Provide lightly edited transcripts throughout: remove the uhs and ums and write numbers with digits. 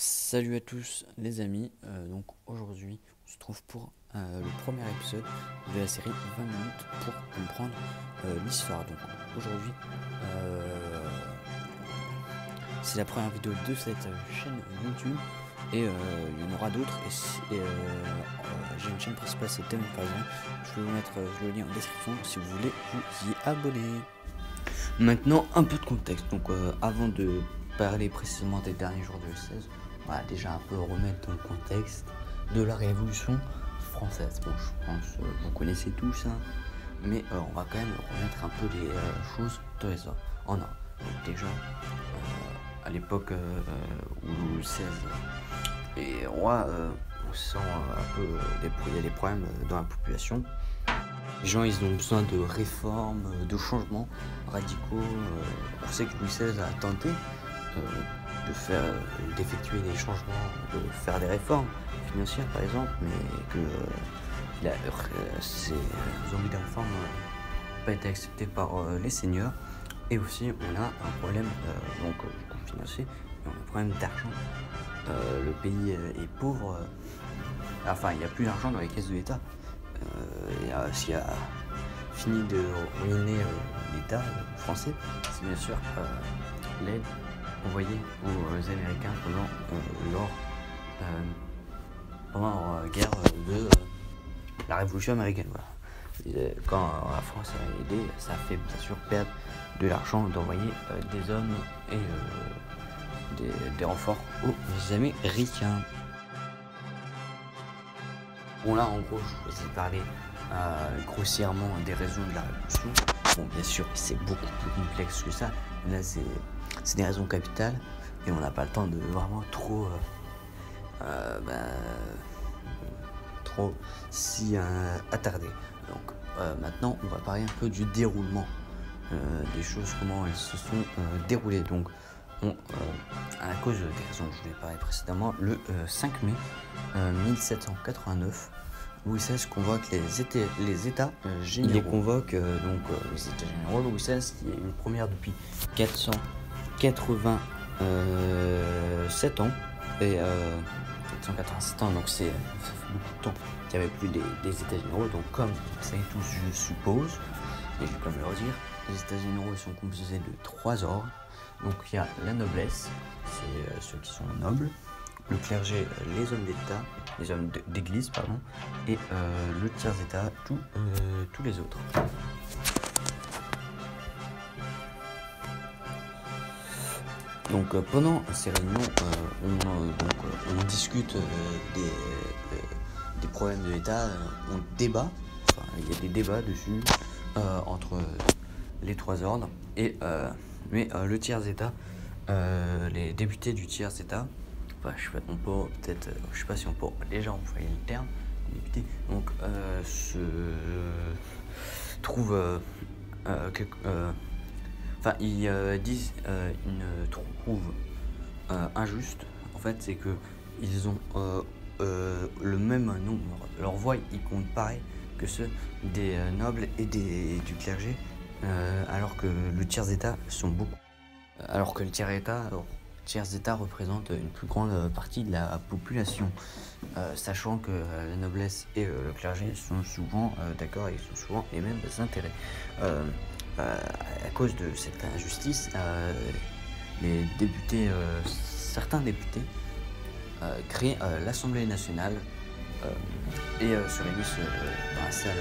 Salut à tous les amis, donc aujourd'hui on se trouve pour le premier épisode de la série 20 minutes pour comprendre l'histoire. Donc aujourd'hui c'est la première vidéo de cette chaîne YouTube et il y en aura d'autres j'ai une chaîne principale, c'est Thème par exemple. Je vais vous mettre le lien en description si vous voulez vous y abonner. Maintenant un peu de contexte, donc avant de parler précisément des derniers jours de L16, on va déjà un peu remettre dans le contexte de la Révolution française. Bon, je pense que vous connaissez tout ça, mais on va quand même remettre un peu les choses dans les ordres. En ordre. Donc déjà, à l'époque où Louis XVI est roi, on sent un peu il y a des problèmes dans la population. Les gens, ils ont besoin de réformes, de changements radicaux. On sait que Louis XVI a tenté d'effectuer des changements, de faire des réformes financières par exemple, mais que ces envies de réforme n'ont pas été acceptées par les seigneurs. Et aussi on a un problème financier, et on a un problème d'argent. Le pays est pauvre, enfin il n'y a plus d'argent dans les caisses de l'État. Ce qui a fini de ruiner l'État français, c'est bien sûr l'aide envoyée aux Américains pendant la guerre de la Révolution américaine. Voilà. Quand la France a aidé, ça a fait bien sûr perdre de l'argent d'envoyer des hommes et des renforts aux Américains. Bon là en gros je vous ai parlé grossièrement des raisons de la révolution. Bon bien sûr c'est beaucoup plus complexe que ça. Là c'est des raisons capitales et on n'a pas le temps de vraiment trop s'y attarder. Donc maintenant on va parler un peu du déroulement des choses, comment elles se sont déroulées. Donc à cause des raisons que je vous ai parlé précédemment, le 5 mai 1789, Louis XVI convoque les États généraux. Il les convoque les États généraux. Louis XVI, qui est une première depuis 487 ans. Et 487 ans, donc ça fait beaucoup de temps qu'il n'y avait plus des États généraux. Donc comme vous savez tous, je suppose, et je vais quand même le redire, les États généraux sont composés de 3 ordres. Donc il y a la noblesse, c'est ceux qui sont nobles, le clergé, les hommes d'État, les hommes d'église, pardon, et le tiers-État, tous les autres. Donc pendant ces réunions, on discute des problèmes de l'État, on débat, enfin il y a des débats dessus entre les 3 ordres, mais le tiers-État, les députés du tiers-État, enfin, je sais pas si on peut déjà employer le terme député, donc se trouvent ils trouvent injuste. En fait, c'est que ils ont le même nombre, leur voix ils comptent pareil que ceux des nobles et du clergé, alors que le tiers-État sont beaucoup. Alors que le tiers-État représente une plus grande partie de la population, sachant que la noblesse et le clergé sont souvent d'accord et sont souvent les mêmes intérêts. À cause de cette injustice, certains députés créent l'Assemblée nationale et se réunissent dans la salle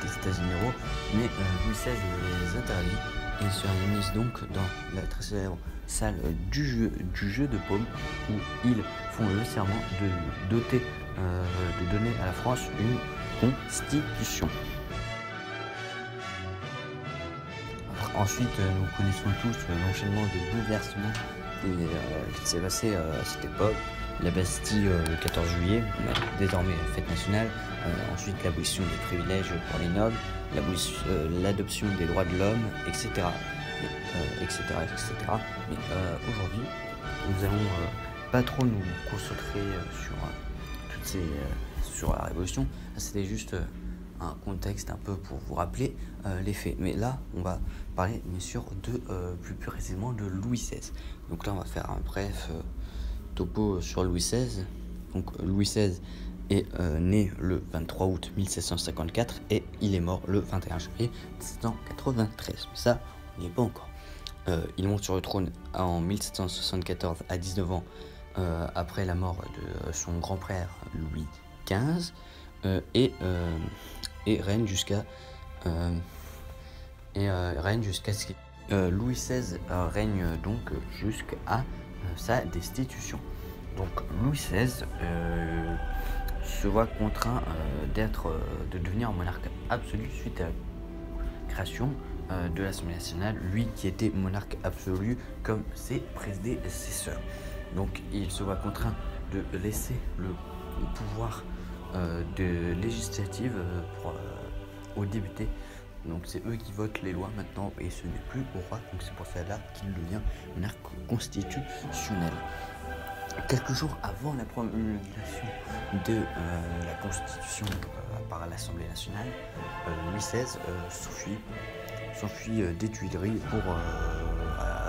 des États généraux, mais Louis XVI les interdit et ils se réunissent donc dans la très célèbre salle du jeu de paume, où ils font le serment de donner à la France une constitution. Ensuite, nous connaissons tous l'enchaînement de bouleversements qui s'est passé à cette époque. La Bastille le 14 juillet, désormais fête nationale. Ensuite, l'abolition des privilèges pour les nobles, l'adoption des droits de l'homme, etc. etc. Mais aujourd'hui, nous allons pas trop nous concentrer sur la Révolution. C'était juste un contexte un peu pour vous rappeler les faits. Mais là, on va parler bien sûr plus précisément de Louis XVI. Donc là, on va faire un bref topo sur Louis XVI. Donc Louis XVI est né le 23 août 1754 et il est mort le 21 janvier 1793. Mais ça, on n'y est pas encore. Il monte sur le trône en 1774 à 19 ans après la mort de son grand-père Louis XV et règne jusqu'à ce qu'il... Louis XVI règne donc jusqu'à sa destitution. Donc Louis XVI se voit contraint de devenir monarque absolu suite à la création de l'Assemblée nationale, lui qui était monarque absolu comme ses prédécesseurs. Donc il se voit contraint de laisser le pouvoir de législative aux députés. Donc c'est eux qui votent les lois maintenant et ce n'est plus au roi. Donc c'est pour cela qu'il devient monarque constitutionnel. Quelques jours avant la promulgation de la Constitution par l'Assemblée nationale, Louis XVI s'enfuit des Tuileries pour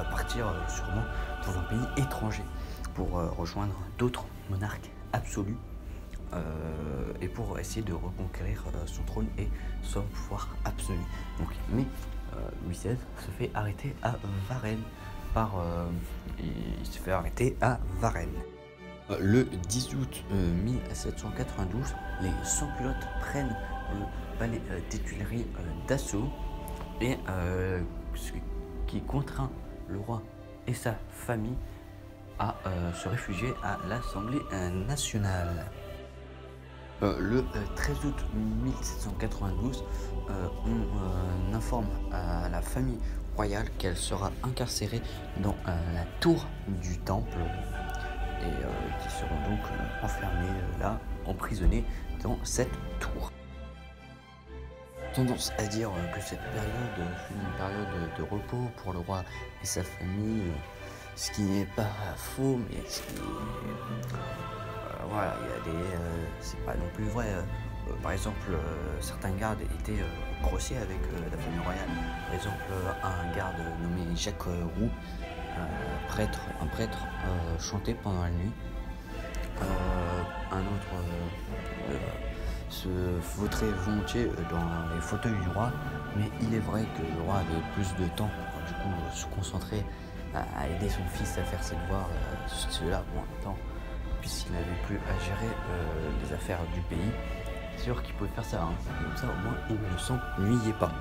partir sûrement dans un pays étranger pour rejoindre d'autres monarques absolus et pour essayer de reconquérir son trône et son pouvoir absolu. Donc, mais Louis XVI se fait arrêter à Varennes il se fait arrêter à Varennes. Le 10 août 1792, les sans-culottes prennent le palais des Tuileries d'assaut et ce qui contraint le roi et sa famille à se réfugier à l'Assemblée nationale. Le 13 août 1792, on informe à la famille royale qu'elle sera incarcérée dans la tour du temple et qui seront donc enfermés là, emprisonnés dans cette tour. Tendance à dire que cette période fut une période de repos pour le roi et sa famille, ce qui n'est pas faux, mais ce qui voilà, il y a des c'est pas non plus vrai. Par exemple, certains gardes étaient grossiers avec la famille royale. Par exemple, un garde nommé Jacques Roux, un prêtre chantait pendant la nuit. Un autre se vautrait volontiers dans les fauteuils du roi, mais il est vrai que le roi avait plus de temps pour du coup se concentrer à aider son fils à faire ses devoirs, cela moins de temps, puisqu'il n'avait plus à gérer les affaires du pays. C'est sûr qu'il pouvait faire ça, hein. Comme ça au moins il ne s'ennuyait pas.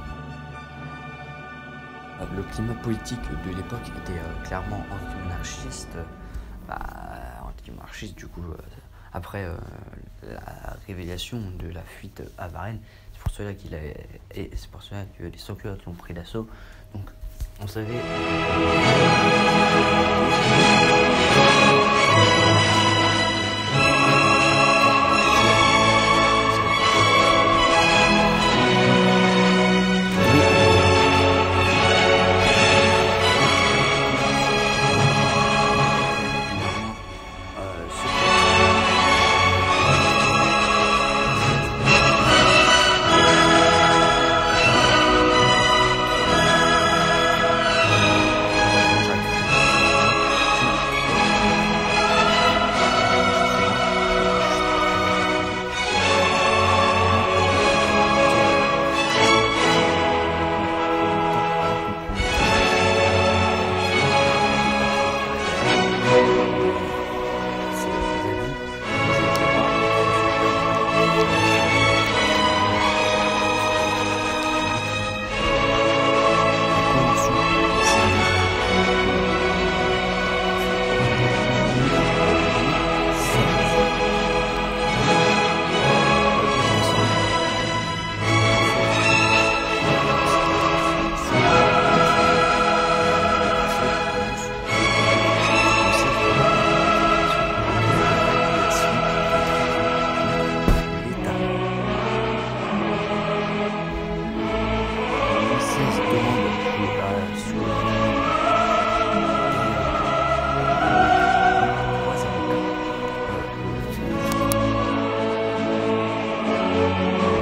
Le climat politique de l'époque était clairement anti-monarchiste, du coup après la révélation de la fuite à Varennes. C'est pour cela c'est pour cela que les sans-culottes l'ont pris d'assaut. Donc on savait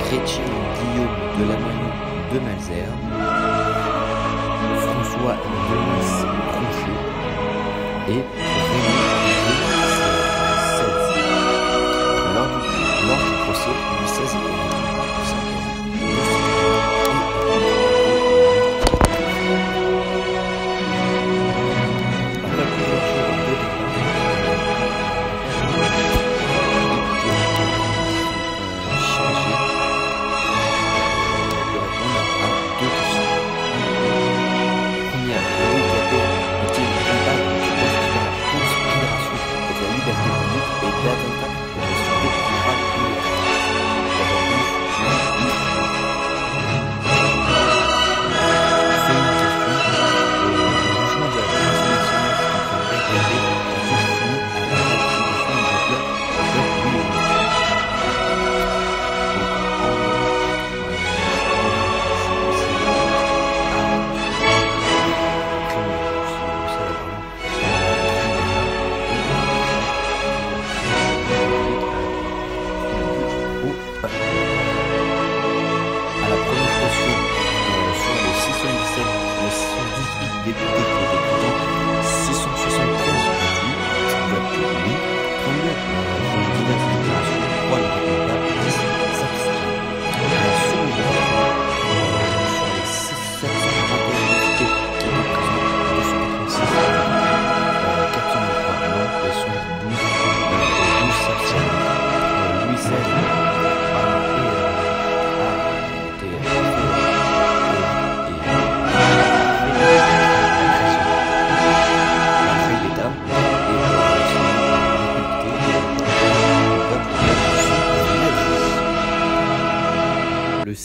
Chrétien Guillaume de Lamoignon de Malesherbes, François Denis Tronchet et Raymond de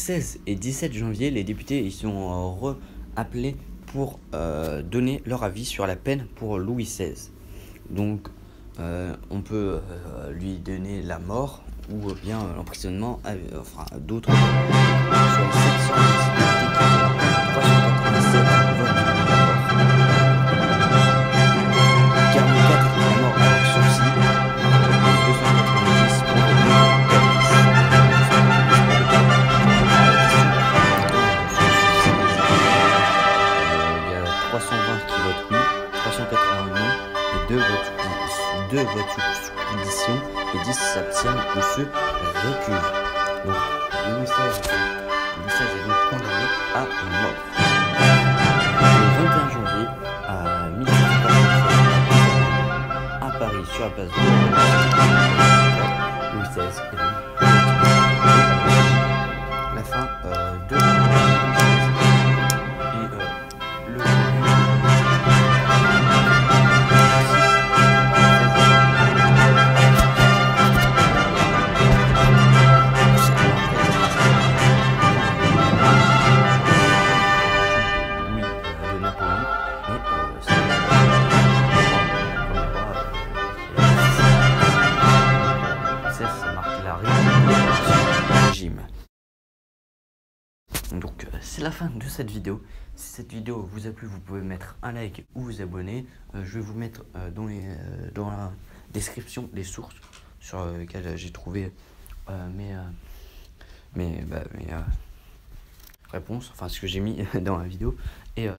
16 et 17 janvier, les députés ils sont appelés pour donner leur avis sur la peine pour Louis XVI. Donc on peut lui donner la mort ou bien l'emprisonnement, enfin d'autres. Sur les 726 députés qui ont 387 votes pour la mort, 44 pour la mort avec sursis, 290 pour le il y a 320 qui votent oui, 380 non et 2 votes soumission et 10 s'abstiennent ou se récusent. Donc Louis XVI est donc condamné à mort. Le 21 janvier à 1787 à Paris sur la place de Louis XVI est donc la fin de Donc c'est la fin de cette vidéo. Si cette vidéo vous a plu, vous pouvez mettre un like ou vous abonner. Je vais vous mettre dans la description les sources sur lesquelles j'ai trouvé mes réponses, enfin ce que j'ai mis dans la vidéo. Et